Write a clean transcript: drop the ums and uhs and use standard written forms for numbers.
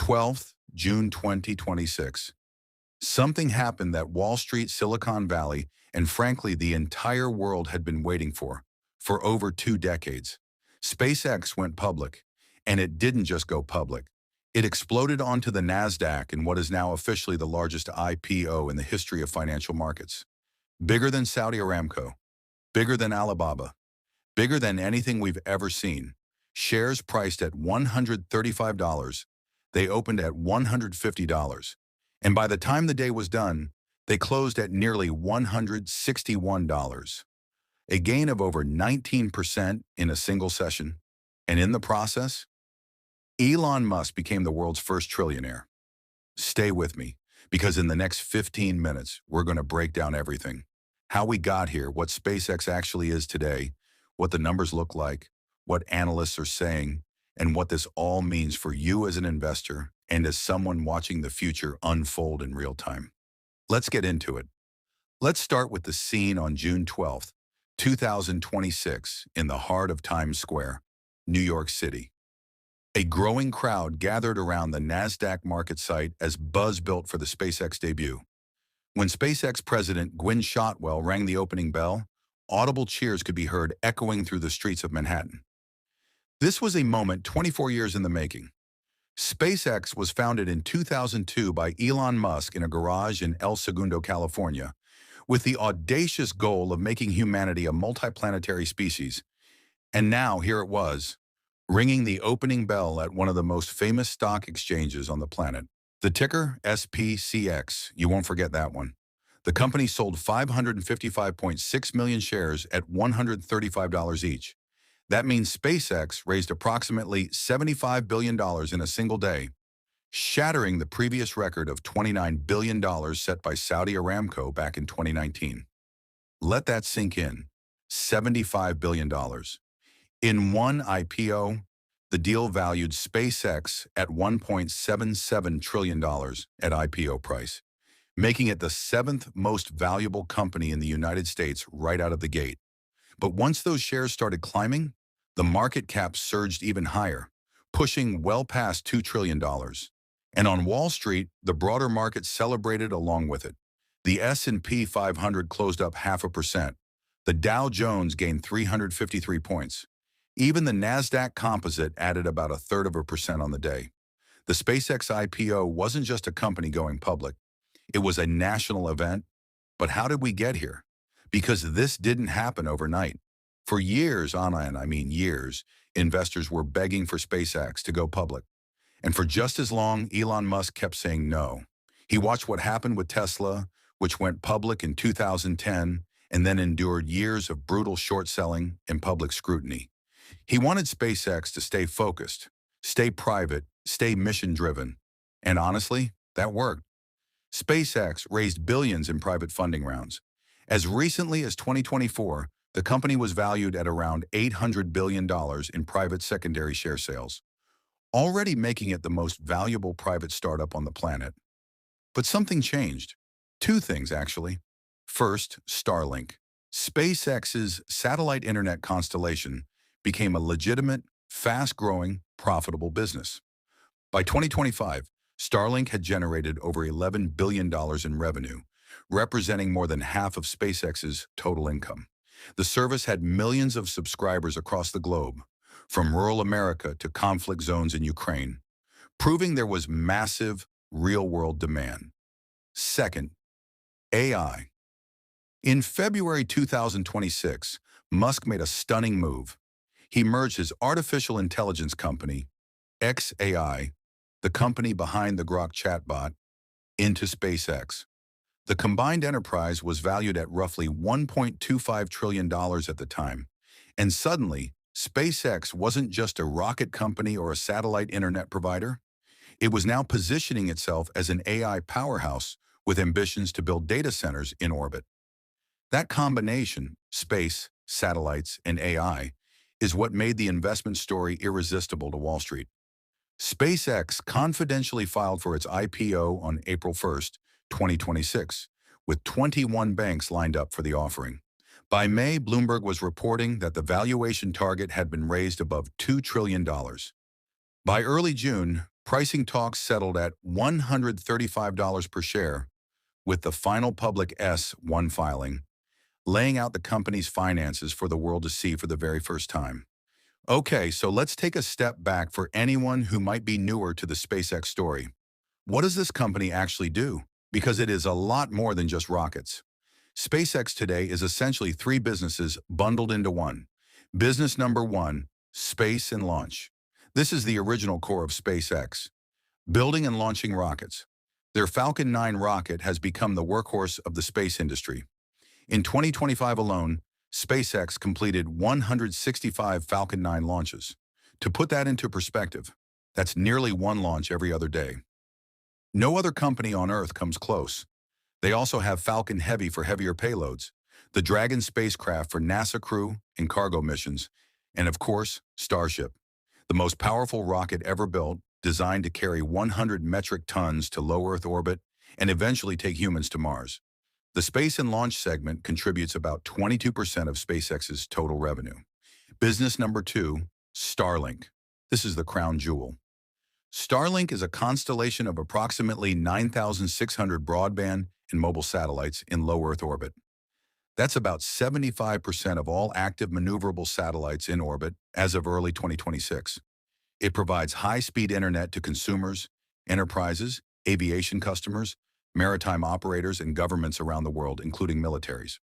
12th, June 2026. Something happened that Wall Street, Silicon Valley, and frankly the entire world had been waiting for over 2 decades. SpaceX went public, and it didn't just go public. It exploded onto the Nasdaq in what is now officially the largest IPO in the history of financial markets. Bigger than Saudi Aramco, bigger than Alibaba, bigger than anything we've ever seen. Shares priced at $135, they opened at $150. And by the time the day was done, they closed at nearly $161, a gain of over 19% in a single session. And in the process, Elon Musk became the world's first trillionaire. Stay with me, because in the next 15 minutes, we're going to break down everything. How we got here, what SpaceX actually is today, what the numbers look like, what analysts are saying, and what this all means for you as an investor and as someone watching the future unfold in real time. Let's get into it. Let's start with the scene on June 12th, 2026, in the heart of Times Square, New York City. A growing crowd gathered around the Nasdaq market site as buzz built for the SpaceX debut. When SpaceX President Gwynne Shotwell rang the opening bell, audible cheers could be heard echoing through the streets of Manhattan. This was a moment 24 years in the making. SpaceX was founded in 2002 by Elon Musk in a garage in El Segundo, California, with the audacious goal of making humanity a multiplanetary species. And now here it was, ringing the opening bell at one of the most famous stock exchanges on the planet. The ticker, SPCX, you won't forget that one. The company sold 555.6 million shares at $135 each. That means SpaceX raised approximately $75 billion in a single day, shattering the previous record of $29 billion set by Saudi Aramco back in 2019. Let that sink in. $75 billion. In one IPO, the deal valued SpaceX at $1.77 trillion at IPO price, making it the seventh most valuable company in the United States right out of the gate. But once those shares started climbing, the market cap surged even higher, pushing well past $2 trillion. And on Wall Street, the broader market celebrated along with it. The S&P 500 closed up 0.5%. The Dow Jones gained 353 points. Even the Nasdaq Composite added about 0.33% on the day. The SpaceX IPO wasn't just a company going public. It was a national event. But how did we get here? Because this didn't happen overnight. For years, years, investors were begging for SpaceX to go public. And for just as long, Elon Musk kept saying no. He watched what happened with Tesla, which went public in 2010, and then endured years of brutal short selling and public scrutiny. He wanted SpaceX to stay focused, stay private, stay mission-driven. And honestly, that worked. SpaceX raised billions in private funding rounds. As recently as 2024, the company was valued at around $800 billion in private secondary share sales, already making it the most valuable private startup on the planet. But something changed. Two things, actually. First, Starlink. SpaceX's satellite internet constellation became a legitimate, fast-growing, profitable business. By 2025, Starlink had generated over $11 billion in revenue, representing more than half of SpaceX's total income. The service had millions of subscribers across the globe, from rural America to conflict zones in Ukraine, proving there was massive, real-world demand. Second, AI. In February 2026, Musk made a stunning move. He merged his artificial intelligence company, xAI, the company behind the Grok chatbot, into SpaceX. The combined enterprise was valued at roughly $1.25 trillion at the time, and suddenly, SpaceX wasn't just a rocket company or a satellite internet provider. It was now positioning itself as an AI powerhouse with ambitions to build data centers in orbit. That combination, space, satellites, and AI, is what made the investment story irresistible to Wall Street. SpaceX confidentially filed for its IPO on April 1st, 2026, with 21 banks lined up for the offering. By May, Bloomberg was reporting that the valuation target had been raised above $2 trillion. By early June, Pricing talks settled at $135 per share, with the final public S-1 filing, laying out the company's finances for the world to see for the very first time. Okay, so let's take a step back for anyone who might be newer to the SpaceX story. What does this company actually do? Because it is a lot more than just rockets. SpaceX today is essentially three businesses bundled into one. Business number one, space and launch. This is the original core of SpaceX, building and launching rockets. Their Falcon 9 rocket has become the workhorse of the space industry. In 2025 alone, SpaceX completed 165 Falcon 9 launches. To put that into perspective, that's nearly one launch every other day. No other company on Earth comes close. They also have Falcon Heavy for heavier payloads, the Dragon spacecraft for NASA crew and cargo missions, and of course, Starship, the most powerful rocket ever built, designed to carry 100 metric tons to low Earth orbit and eventually take humans to Mars. The space and launch segment contributes about 22% of SpaceX's total revenue. Business number two, Starlink. This is the crown jewel. Starlink is a constellation of approximately 9,600 broadband and mobile satellites in low Earth orbit. That's about 75% of all active maneuverable satellites in orbit as of early 2026. It provides high-speed internet to consumers, enterprises, aviation customers, maritime operators, and governments around the world, including militaries.